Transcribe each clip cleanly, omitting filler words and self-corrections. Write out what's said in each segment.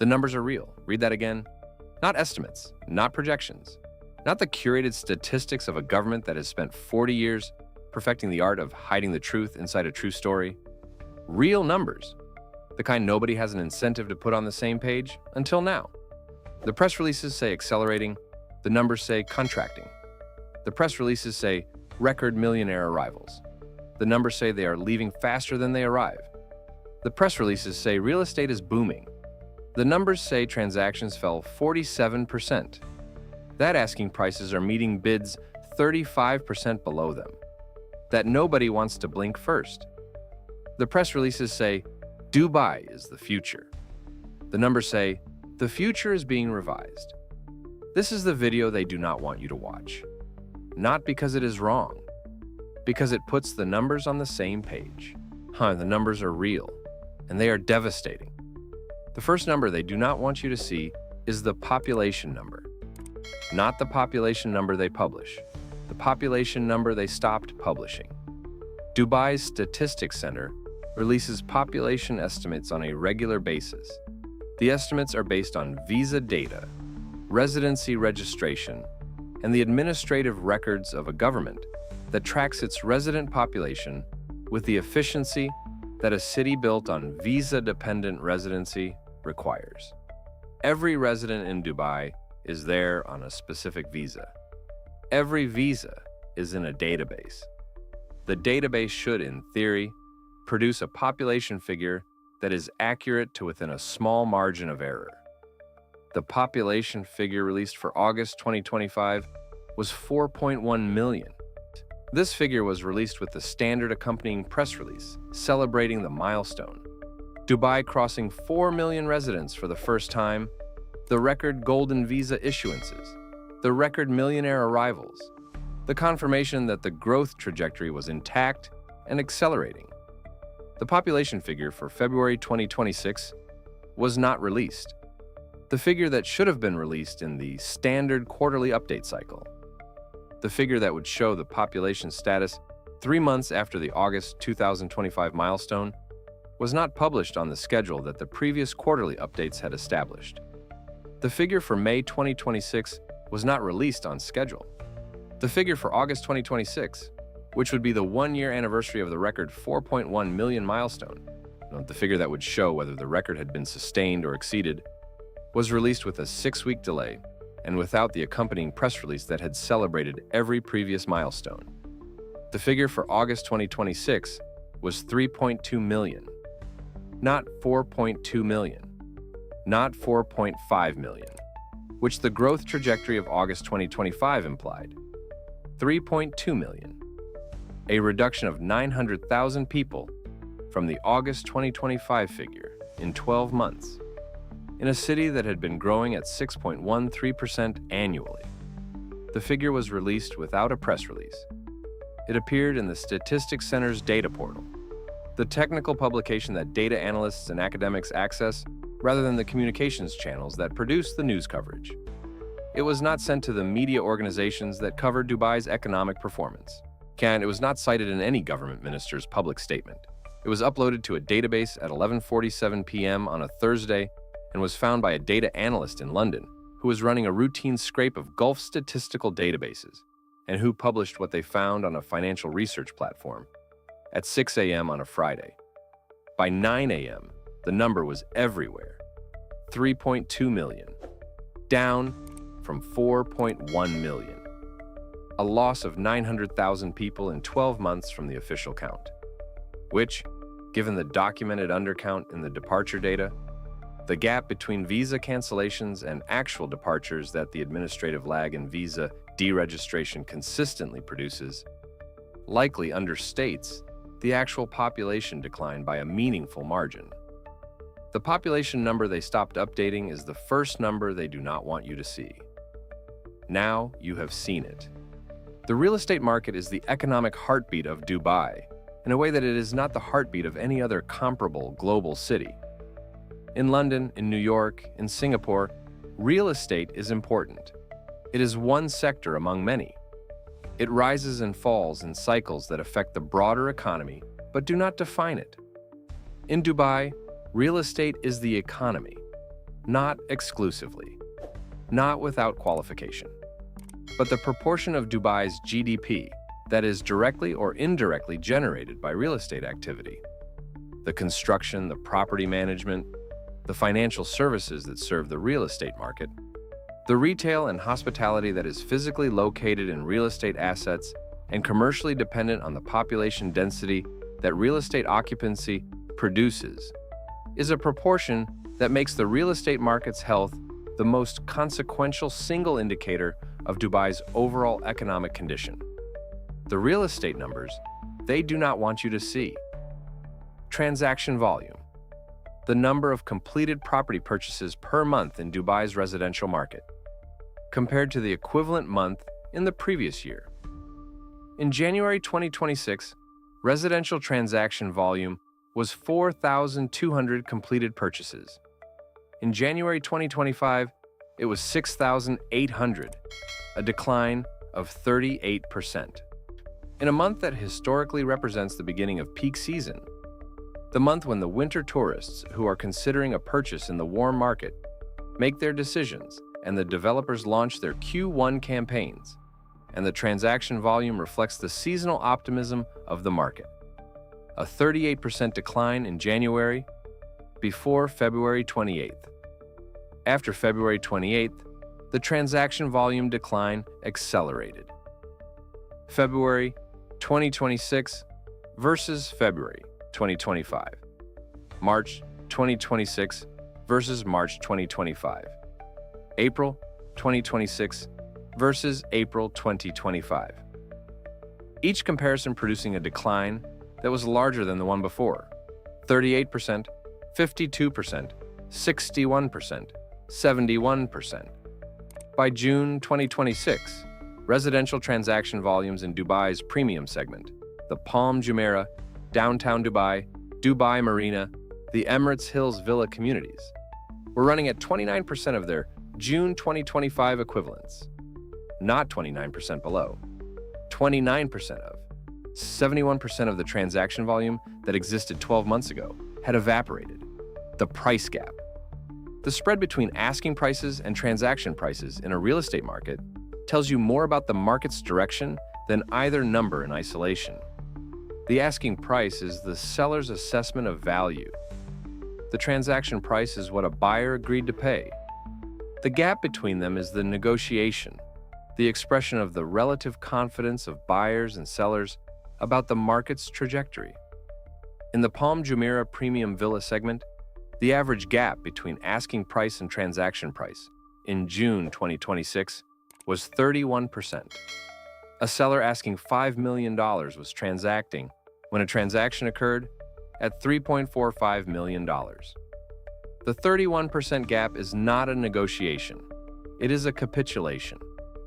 The numbers are real. Read that again. Not estimates, not projections, not the curated statistics of a government that has spent 40 years perfecting the art of hiding the truth inside a true story. Real numbers, the kind nobody has an incentive to put on the same page until now. The press releases say accelerating, the numbers say contracting. The press releases say record millionaire arrivals. The numbers say they are leaving faster than they arrive. The press releases say real estate is booming. The numbers say transactions fell 47%. That asking prices are meeting bids 35% below them. That nobody wants to blink first. The press releases say Dubai is the future. The numbers say the future is being revised. This is the video they do not want you to watch. Not because it is wrong, because it puts the numbers on the same page. The numbers are real, and they are devastating. The first number they do not want you to see is the population number. Not the population number they publish, the population number they stopped publishing. Dubai's Statistics Center releases population estimates on a regular basis. The estimates are based on visa data, residency registration, and the administrative records of a government that tracks its resident population with the efficiency that a city built on visa-dependent residency requires. Every resident in Dubai is there on a specific visa. Every visa is in a database. The database should, in theory, produce a population figure that is accurate to within a small margin of error. The population figure released for August 2025 was 4.1 million. This figure was released with the standard accompanying press release, celebrating the milestone. Dubai crossing 4 million residents for the first time, the record golden visa issuances, the record millionaire arrivals, the confirmation that the growth trajectory was intact and accelerating. The population figure for February 2026 was not released. The figure that should have been released in the standard quarterly update cycle. The figure that would show the population status 3 months after the August 2025 milestone was not published on the schedule that the previous quarterly updates had established. The figure for May 2026 was not released on schedule. The figure for August 2026, which would be the 1-year anniversary of the record 4.1 million milestone, the figure that would show whether the record had been sustained or exceeded, was released with a 6-week delay and without the accompanying press release that had celebrated every previous milestone. The figure for August 2026 was 3.2 million, not 4.2 million, not 4.5 million, which the growth trajectory of August 2025 implied. 3.2 million, a reduction of 900,000 people from the August 2025 figure in 12 months, in a city that had been growing at 6.13% annually. The figure was released without a press release. It appeared in the Statistics Center's data portal, the technical publication that data analysts and academics access rather than the communications channels that produce the news coverage. It was not sent to the media organizations that covered Dubai's economic performance. It was not cited in any government minister's public statement. It was uploaded to a database at 11:47 p.m. on a Thursday and was found by a data analyst in London who was running a routine scrape of Gulf statistical databases and who published what they found on a financial research platform at 6 a.m. on a Friday. By 9 a.m., the number was everywhere, 3.2 million, down from 4.1 million, a loss of 900,000 people in 12 months from the official count, which, given the documented undercount in the departure data, the gap between visa cancellations and actual departures that the administrative lag in visa deregistration consistently produces, likely understates the actual population decline by a meaningful margin. The population number they stopped updating is the first number they do not want you to see. Now you have seen it. The real estate market is the economic heartbeat of Dubai, in a way that it is not the heartbeat of any other comparable global city. In London, in New York, in Singapore, real estate is important. It is one sector among many. It rises and falls in cycles that affect the broader economy, but do not define it. In Dubai, real estate is the economy. not exclusively, not without qualification. But the proportion of Dubai's GDP that is directly or indirectly generated by real estate activity, the construction, the property management, the financial services that serve the real estate market, the retail and hospitality that is physically located in real estate assets and commercially dependent on the population density that real estate occupancy produces, is a proportion that makes the real estate market's health the most consequential single indicator of Dubai's overall economic condition. The real estate numbers they do not want you to see. Transaction volume, the number of completed property purchases per month in Dubai's residential market, compared to the equivalent month in the previous year. In January 2026, residential transaction volume was 4,200 completed purchases. In January 2025, it was 6,800, a decline of 38%. In a month that historically represents the beginning of peak season, the month when the winter tourists who are considering a purchase in the warm market make their decisions and the developers launch their Q1 campaigns, and the transaction volume reflects the seasonal optimism of the market. A 38% decline in January before February 28th. After February 28th, the transaction volume decline accelerated. February 2026 versus February 2025. March 2026 versus March 2025. April 2026 versus April 2025. Each comparison producing a decline that was larger than the one before: 38%, 52%, 61%, 71%. By June 2026, residential transaction volumes in Dubai's premium segment, the Palm Jumeirah, Downtown Dubai, Dubai Marina, the Emirates Hills Villa communities, were running at 29% of their June 2025 equivalents, not 29% below, 29% of. 71% of the transaction volume that existed 12 months ago had evaporated. The price gap. The spread between asking prices and transaction prices in a real estate market tells you more about the market's direction than either number in isolation. The asking price is the seller's assessment of value. The transaction price is what a buyer agreed to pay. The gap between them is the negotiation, the expression of the relative confidence of buyers and sellers about the market's trajectory. In the Palm Jumeirah premium villa segment, the average gap between asking price and transaction price in June 2026 was 31%. A seller asking $5 million was transacting when a transaction occurred at $3.45 million. The 31% gap is not a negotiation. It is a capitulation.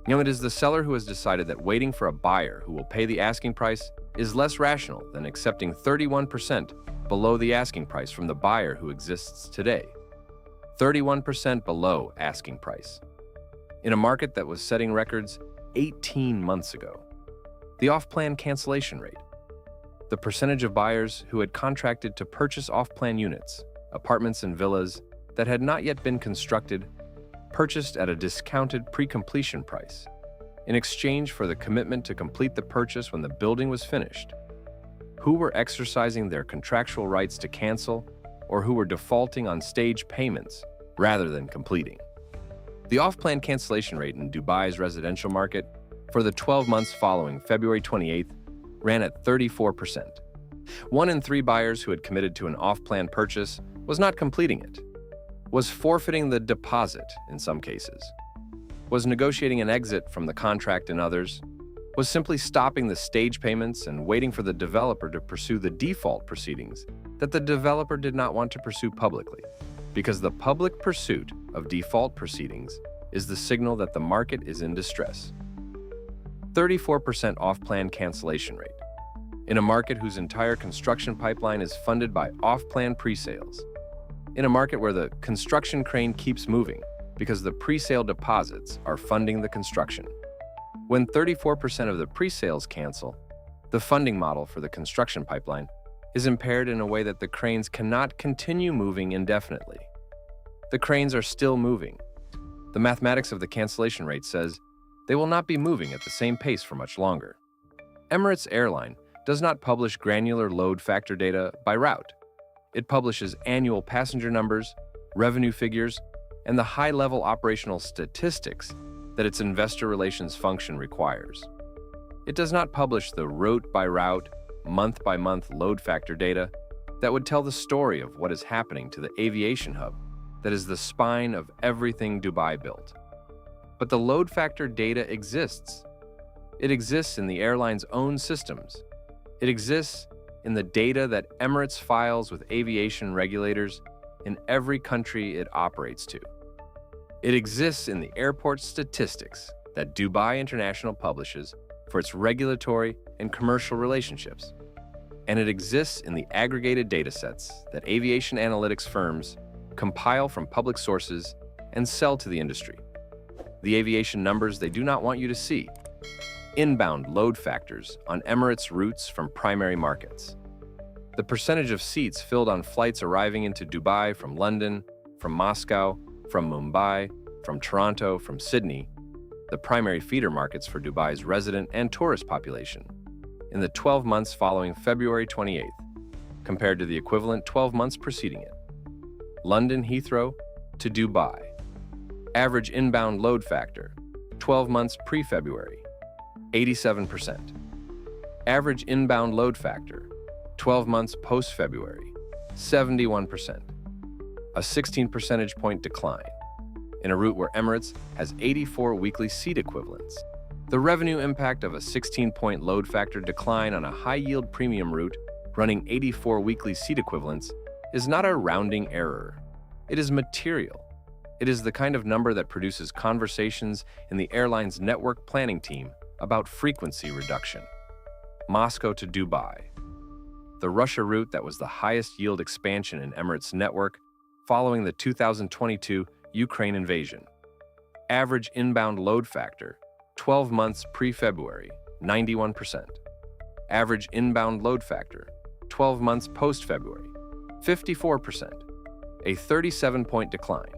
It is the seller who has decided that waiting for a buyer who will pay the asking price is less rational than accepting 31% below the asking price from the buyer who exists today. 31% below asking price. In a market that was setting records 18 months ago. The off-plan cancellation rate. The percentage of buyers who had contracted to purchase off-plan units, apartments and villas that had not yet been constructed, purchased at a discounted pre-completion price, in exchange for the commitment to complete the purchase when the building was finished, who were exercising their contractual rights to cancel or who were defaulting on stage payments rather than completing. The off-plan cancellation rate in Dubai's residential market for the 12 months following February 28th ran at 34%. 1 in 3 buyers who had committed to an off-plan purchase was not completing it, was forfeiting the deposit in some cases, was negotiating an exit from the contract in others, was simply stopping the stage payments and waiting for the developer to pursue the default proceedings that the developer did not want to pursue publicly, because the public pursuit of default proceedings is the signal that the market is in distress. 34% off-plan cancellation rate. In a market whose entire construction pipeline is funded by off-plan pre-sales. In a market where the construction crane keeps moving because the pre-sale deposits are funding the construction. When 34% of the pre-sales cancel, the funding model for the construction pipeline is impaired in a way that the cranes cannot continue moving indefinitely. The cranes are still moving. The mathematics of the cancellation rate says they will not be moving at the same pace for much longer. Emirates Airline does not publish granular load factor data by route. It publishes annual passenger numbers, revenue figures, and the high-level operational statistics that its investor relations function requires. It does not publish the route-by-route, month-by-month load factor data that would tell the story of what is happening to the aviation hub that is the spine of everything Dubai built. But the load factor data exists. It exists in the airline's own systems. It exists in the data that Emirates files with aviation regulators in every country it operates to. It exists in the airport statistics that Dubai International publishes for its regulatory and commercial relationships. And it exists in the aggregated datasets that aviation analytics firms compile from public sources and sell to the industry. The aviation numbers they do not want you to see. Inbound load factors on Emirates routes from primary markets. The percentage of seats filled on flights arriving into Dubai from London, from Moscow, from Mumbai, from Toronto, from Sydney, the primary feeder markets for Dubai's resident and tourist population, in the 12 months following February 28th, compared to the equivalent 12 months preceding it. London Heathrow to Dubai. Average inbound load factor, 12 months pre-February, 87%. Average inbound load factor, 12 months post-February, 71%. A 16 percentage point decline in a route where Emirates has 84 weekly seat equivalents. The revenue impact of a 16-point load factor decline on a high-yield premium route running 84 weekly seat equivalents is not a rounding error. It is material. It is the kind of number that produces conversations in the airline's network planning team about frequency reduction. Moscow to Dubai. The Russia route that was the highest yield expansion in Emirates' network following the 2022 Ukraine invasion. Average inbound load factor, 12 months pre-February, 91%. Average inbound load factor, 12 months post-February, 54%. A 37-point decline.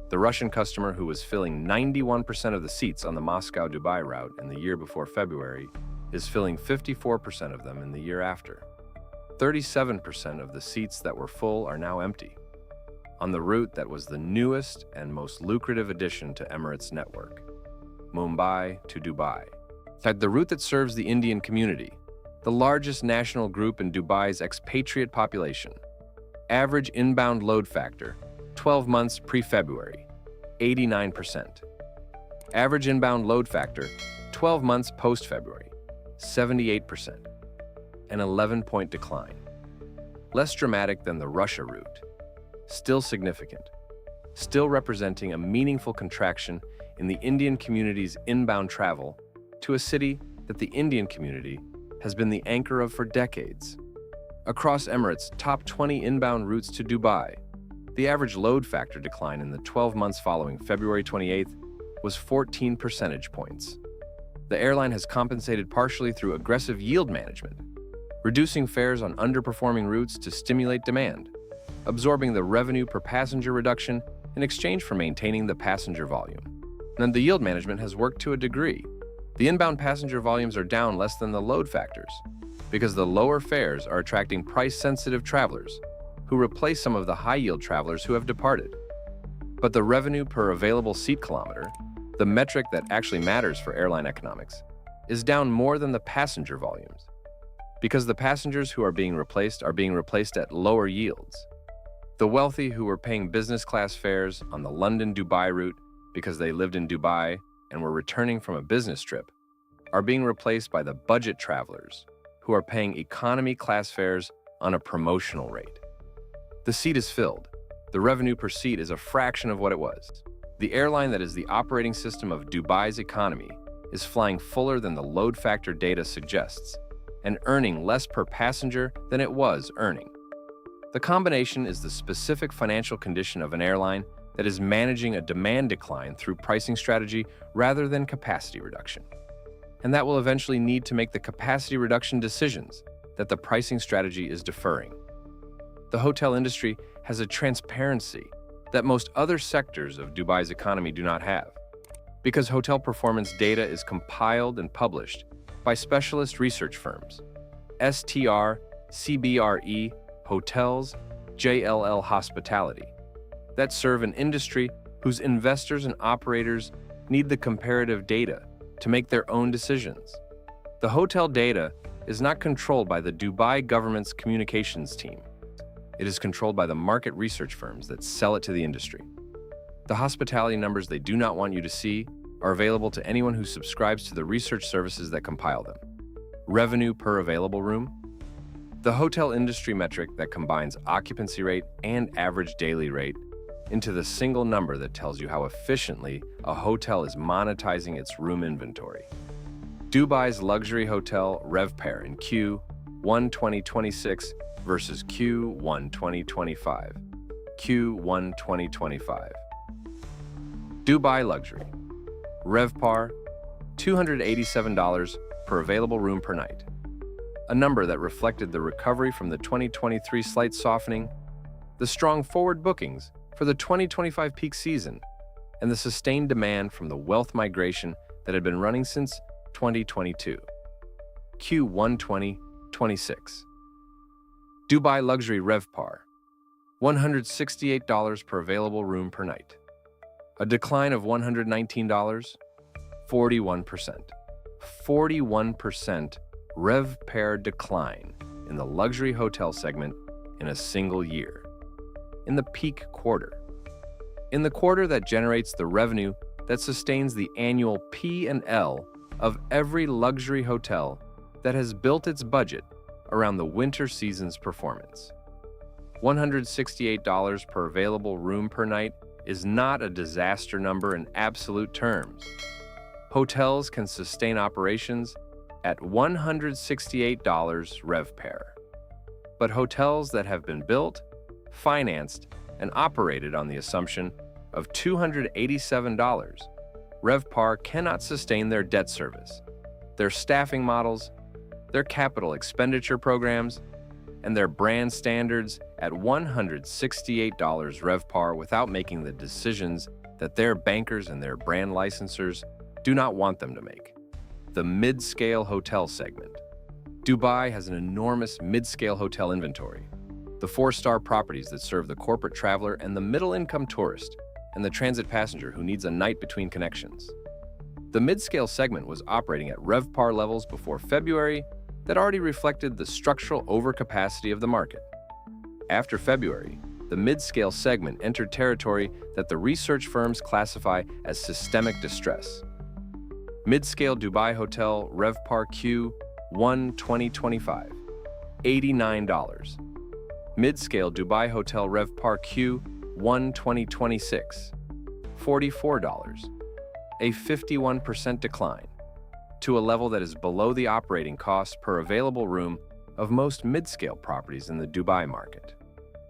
The Russian customer who was filling 91% of the seats on the Moscow-Dubai route in the year before February is filling 54% of them in the year after. 37% of the seats that were full are now empty. On the route that was the newest and most lucrative addition to Emirates' network, Mumbai to Dubai. The route that serves the Indian community, the largest national group in Dubai's expatriate population. Average inbound load factor, 12 months pre-February, 89%. Average inbound load factor, 12 months post-February, 78%. An 11-point decline. Less dramatic than the Russia route. Still significant. Still representing a meaningful contraction in the Indian community's inbound travel to a city that the Indian community has been the anchor of for decades. Across Emirates' top 20 inbound routes to Dubai, the average load factor decline in the 12 months following February 28th was 14 percentage points. The airline has compensated partially through aggressive yield management, reducing fares on underperforming routes to stimulate demand, absorbing the revenue per passenger reduction in exchange for maintaining the passenger volume. And the yield management has worked to a degree. The inbound passenger volumes are down less than the load factors, because the lower fares are attracting price-sensitive travelers who replace some of the high-yield travelers who have departed. But the revenue per available seat kilometer, the metric that actually matters for airline economics, is down more than the passenger volumes, because the passengers who are being replaced at lower yields. The wealthy who were paying business-class fares on the London-Dubai route because they lived in Dubai and were returning from a business trip are being replaced by the budget travelers who are paying economy-class fares on a promotional rate. The seat is filled. The revenue per seat is a fraction of what it was. The airline that is the operating system of Dubai's economy is flying fuller than the load factor data suggests and earning less per passenger than it was earning. The combination is the specific financial condition of an airline that is managing a demand decline through pricing strategy rather than capacity reduction. And that will eventually need to make the capacity reduction decisions that the pricing strategy is deferring. The hotel industry has a transparency that most other sectors of Dubai's economy do not have. Because hotel performance data is compiled and published by specialist research firms, STR, CBRE, Hotels, JLL Hospitality, that serve an industry whose investors and operators need the comparative data to make their own decisions. The hotel data is not controlled by the Dubai government's communications team. It is controlled by the market research firms that sell it to the industry. The hospitality numbers they do not want you to see are available to anyone who subscribes to the research services that compile them. Revenue per available room, the hotel industry metric that combines occupancy rate and average daily rate into the single number that tells you how efficiently a hotel is monetizing its room inventory. Dubai's luxury hotel RevPAR in Q1 2026 versus Q1 2025. Q1 2025. Dubai Luxury. RevPAR, $287 per available room per night. A number that reflected the recovery from the 2023 slight softening, the strong forward bookings for the 2025 peak season, and the sustained demand from the wealth migration that had been running since 2022. Q1 2026. Dubai Luxury RevPAR, $168 per available room per night. A decline of $119, 41%. 41% RevPAR decline in the luxury hotel segment in a single year. In the peak quarter. In the quarter that generates the revenue that sustains the annual P&L of every luxury hotel that has built its budget around the winter season's performance. $168 per available room per night is not a disaster number in absolute terms. Hotels can sustain operations at $168 RevPAR. But hotels that have been built, financed, and operated on the assumption of $287 RevPAR cannot sustain their debt service, their staffing models, their capital expenditure programs, and their brand standards at $168 RevPAR without making the decisions that their bankers and their brand licensors do not want them to make. The mid-scale hotel segment. Dubai has an enormous mid-scale hotel inventory. The four-star properties that serve the corporate traveler and the middle-income tourist and the transit passenger who needs a night between connections. The mid-scale segment was operating at RevPAR levels before February that already reflected the structural overcapacity of the market. After February, the mid-scale segment entered territory that the research firms classify as systemic distress. Mid-scale Dubai Hotel RevPAR Q1 2025, $89. Mid-scale Dubai Hotel RevPAR Q1 2026, $44, a 51% decline, to a level that is below the operating cost per available room of most mid-scale properties in the Dubai market.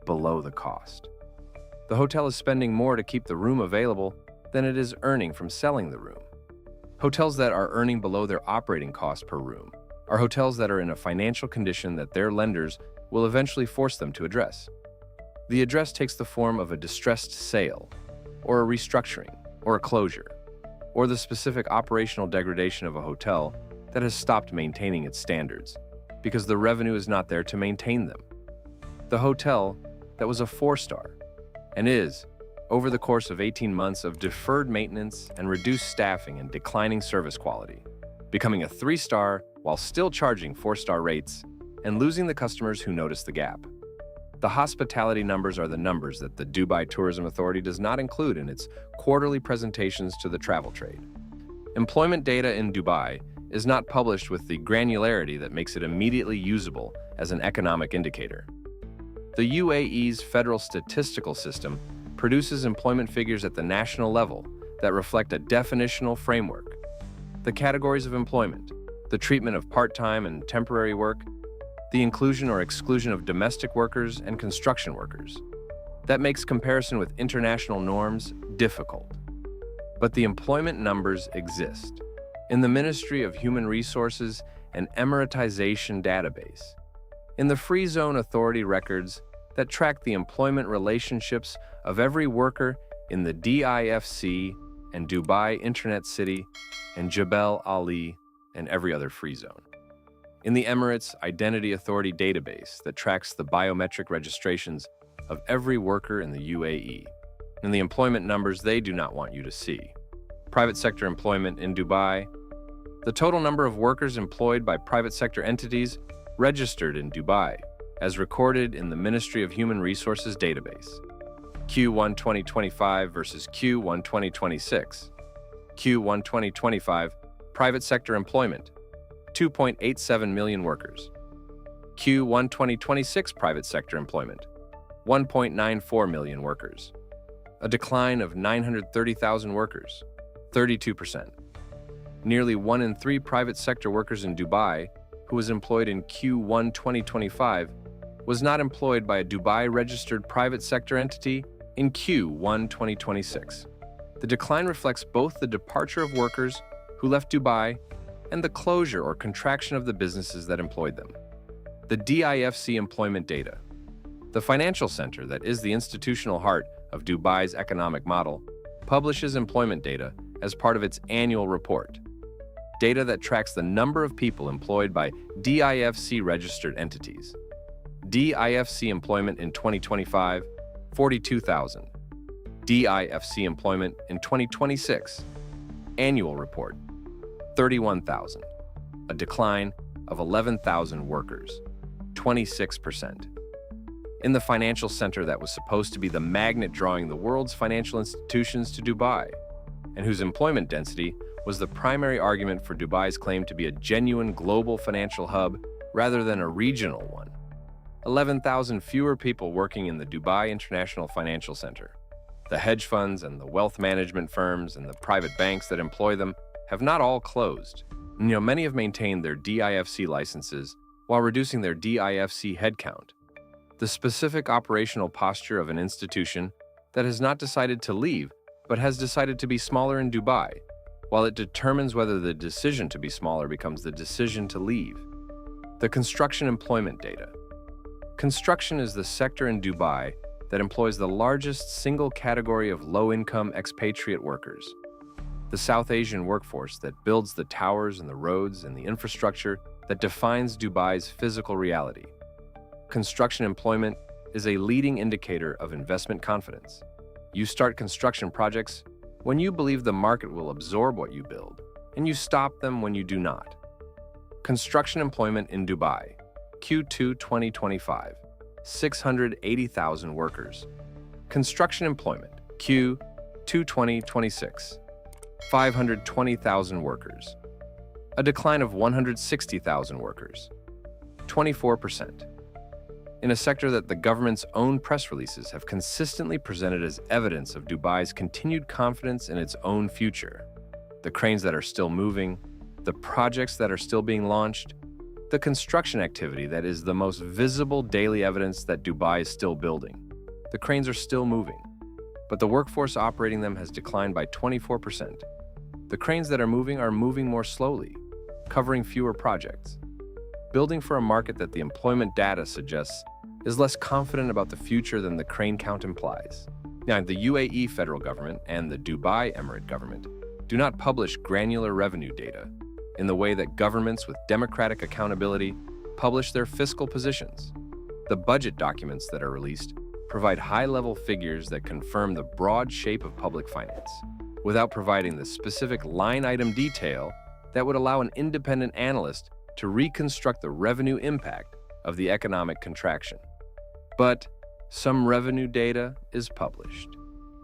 Below the cost. The hotel is spending more to keep the room available than it is earning from selling the room. Hotels that are earning below their operating cost per room are hotels that are in a financial condition that their lenders will eventually force them to address. The address takes the form of a distressed sale, or a restructuring, or a closure, or the specific operational degradation of a hotel that has stopped maintaining its standards because the revenue is not there to maintain them. The hotel that was a 4-star and is, over the course of 18 months of deferred maintenance and reduced staffing and declining service quality, becoming a 3-star while still charging 4-star rates and losing the customers who notice the gap. The hospitality numbers are the numbers that the Dubai Tourism Authority does not include in its quarterly presentations to the travel trade. Employment data in Dubai is not published with the granularity that makes it immediately usable as an economic indicator. The UAE's federal statistical system produces employment figures at the national level that reflect a definitional framework. The categories of employment, the treatment of part-time and temporary work, the inclusion or exclusion of domestic workers and construction workers. That makes comparison with international norms difficult. But the employment numbers exist in the Ministry of Human Resources and Emiratization database, in the Free Zone Authority records that track the employment relationships of every worker in the DIFC and Dubai Internet City and Jebel Ali and every other free zone. In the Emirates Identity Authority database that tracks the biometric registrations of every worker in the UAE, and the employment numbers they do not want you to see. Private sector employment in Dubai. The total number of workers employed by private sector entities registered in Dubai, as recorded in the Ministry of Human Resources database. Q1 2025 versus Q1 2026. Q1 2025, private sector employment, 2.87 million workers. Q1 2026 private sector employment, 1.94 million workers. A decline of 930,000 workers, 32%. Nearly 1 in 3 private sector workers in Dubai who was employed in Q1 2025 was not employed by a Dubai-registered private sector entity in Q1 2026. The decline reflects both the departure of workers who left Dubai and the closure or contraction of the businesses that employed them. The DIFC employment data. The financial center that is the institutional heart of Dubai's economic model publishes employment data as part of its annual report. Data that tracks the number of people employed by DIFC-registered entities. DIFC employment in 2025, 42,000. DIFC employment in 2026, annual report, 31,000, a decline of 11,000 workers, 26%. In the financial center that was supposed to be the magnet drawing the world's financial institutions to Dubai, and whose employment density was the primary argument for Dubai's claim to be a genuine global financial hub rather than a regional one. 11,000 fewer people working in the Dubai International Financial Center. The hedge funds and the wealth management firms and the private banks that employ them have not all closed. Many have maintained their DIFC licenses while reducing their DIFC headcount. The specific operational posture of an institution that has not decided to leave but has decided to be smaller in Dubai, while it determines whether the decision to be smaller becomes the decision to leave. The construction employment data. Construction is the sector in Dubai that employs the largest single category of low-income expatriate workers. The South Asian workforce that builds the towers and the roads and the infrastructure that defines Dubai's physical reality. Construction employment is a leading indicator of investment confidence. You start construction projects when you believe the market will absorb what you build, and you stop them when you do not. Construction employment in Dubai, Q2 2025, 680,000 workers. Construction employment, Q2 2026, 520,000 workers. A decline of 160,000 workers, 24%. In a sector that the government's own press releases have consistently presented as evidence of Dubai's continued confidence in its own future. The cranes that are still moving, the projects that are still being launched, the construction activity that is the most visible daily evidence that Dubai is still building. The cranes are still moving, but the workforce operating them has declined by 24%. The cranes that are moving more slowly, covering fewer projects, building for a market that the employment data suggests is less confident about the future than the crane count implies. Now, the UAE federal government and the Dubai Emirate government do not publish granular revenue data in the way that governments with democratic accountability publish their fiscal positions. The budget documents that are released provide high-level figures that confirm the broad shape of public finance, without providing the specific line-item detail that would allow an independent analyst to reconstruct the revenue impact of the economic contraction. But some revenue data is published,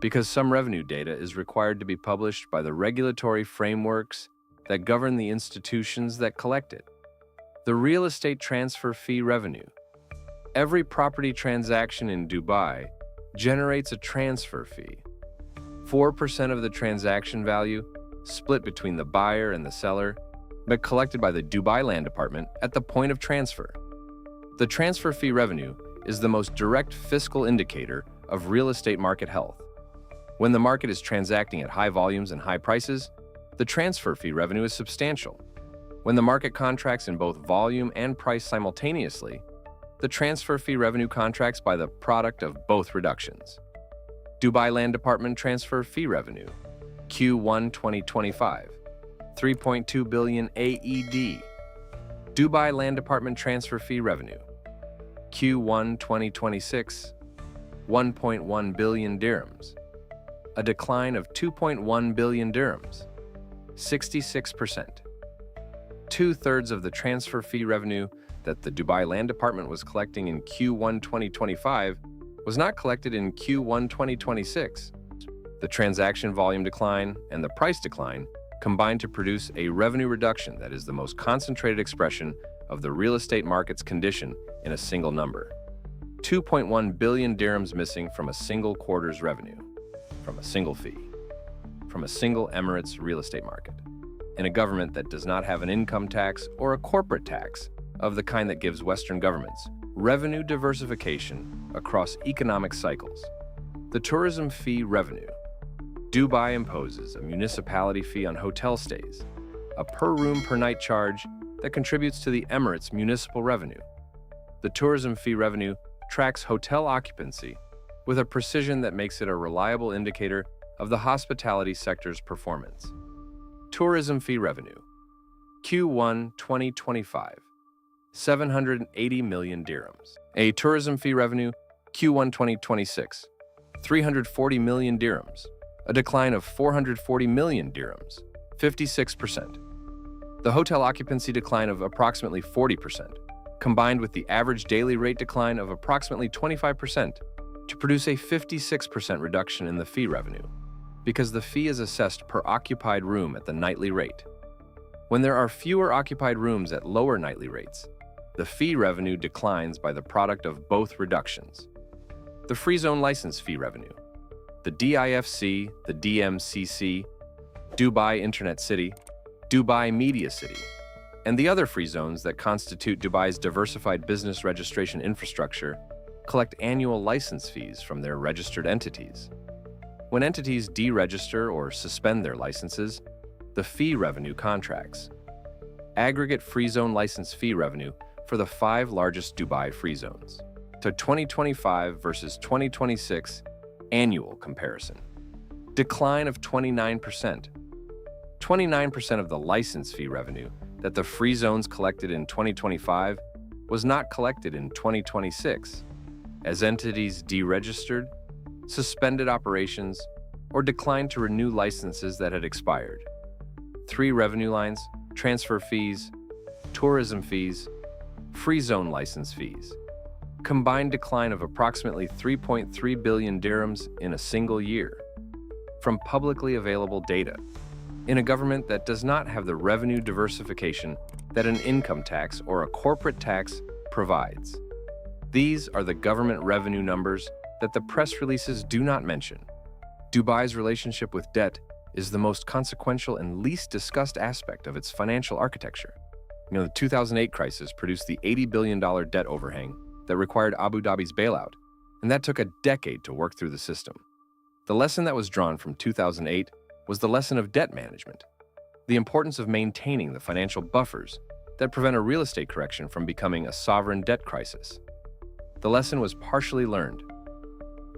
because some revenue data is required to be published by the regulatory frameworks that govern the institutions that collect it. The real estate transfer fee revenue. Every property transaction in Dubai generates a transfer fee. 4% of the transaction value, split between the buyer and the seller, but collected by the Dubai Land Department at the point of transfer. The transfer fee revenue is the most direct fiscal indicator of real estate market health. When the market is transacting at high volumes and high prices, the transfer fee revenue is substantial. When the market contracts in both volume and price simultaneously, the transfer fee revenue contracts by the product of both reductions. Dubai Land Department transfer fee revenue, Q1 2025, 3.2 billion AED. Dubai Land Department transfer fee revenue, Q1 2026, 1.1 billion dirhams, a decline of 2.1 billion dirhams, 66%. Two-thirds of the transfer fee revenue that the Dubai Land Department was collecting in Q1 2025 was not collected in Q1 2026. The transaction volume decline and the price decline combined to produce a revenue reduction that is the most concentrated expression of the real estate market's condition in a single number. 2.1 billion dirhams missing from a single quarter's revenue, from a single fee, from a single Emirates real estate market, in a government that does not have an income tax or a corporate tax of the kind that gives Western governments revenue diversification across economic cycles. The tourism fee revenue. Dubai imposes a municipality fee on hotel stays, a per-room per-night charge that contributes to the Emirates' municipal revenue. The tourism fee revenue tracks hotel occupancy with a precision that makes it a reliable indicator of the hospitality sector's performance. Tourism fee revenue. Q1 2025, 780 million dirhams. A tourism fee revenue, Q1 2026, 340 million dirhams, a decline of 440 million dirhams, 56%. The hotel occupancy decline of approximately 40%, combined with the average daily rate decline of approximately 25%, to produce a 56% reduction in the fee revenue, because the fee is assessed per occupied room at the nightly rate. When there are fewer occupied rooms at lower nightly rates, the fee revenue declines by the product of both reductions. The free zone license fee revenue. The DIFC, the DMCC, Dubai Internet City, Dubai Media City, and the other free zones that constitute Dubai's diversified business registration infrastructure collect annual license fees from their registered entities. When entities deregister or suspend their licenses, the fee revenue contracts. Aggregate free zone license fee revenue for the 5 largest Dubai free zones. To 2025 versus 2026 annual comparison. Decline of 29%. 29% of the license fee revenue that the free zones collected in 2025 was not collected in 2026, as entities deregistered, suspended operations, or declined to renew licenses that had expired. 3 revenue lines: transfer fees, tourism fees, free zone license fees. Combined decline of approximately 3.3 billion dirhams in a single year. From publicly available data, in a government that does not have the revenue diversification that an income tax or a corporate tax provides. These are the government revenue numbers that the press releases do not mention. Dubai's relationship with debt is the most consequential and least discussed aspect of its financial architecture. The 2008 crisis produced the $80 billion debt overhang that required Abu Dhabi's bailout, and that took a decade to work through the system. The lesson that was drawn from 2008 was the lesson of debt management, the importance of maintaining the financial buffers that prevent a real estate correction from becoming a sovereign debt crisis. The lesson was partially learned.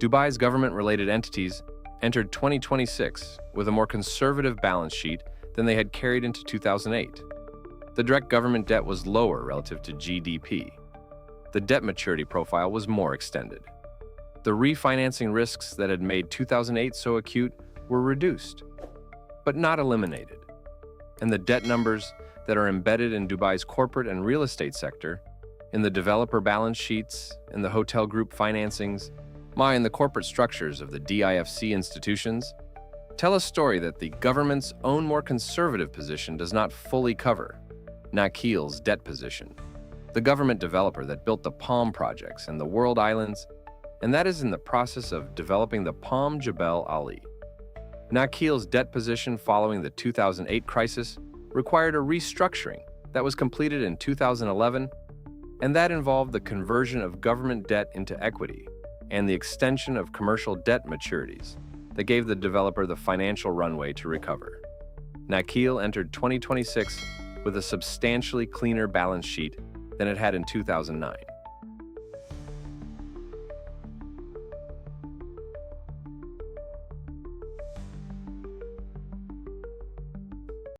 Dubai's government-related entities entered 2026 with a more conservative balance sheet than they had carried into 2008. The direct government debt was lower relative to GDP. The debt maturity profile was more extended. The refinancing risks that had made 2008 so acute were reduced, but not eliminated. And the debt numbers that are embedded in Dubai's corporate and real estate sector, in the developer balance sheets, in the hotel group financings, in the corporate structures of the DIFC institutions, tell a story that the government's own more conservative position does not fully cover. Nakhil's debt position, the government developer that built the Palm projects and the World Islands, and that is in the process of developing the Palm Jebel Ali. Nakhil's debt position following the 2008 crisis required a restructuring that was completed in 2011, and that involved the conversion of government debt into equity and the extension of commercial debt maturities that gave the developer the financial runway to recover. Nakhil entered 2026 with a substantially cleaner balance sheet than it had in 2009.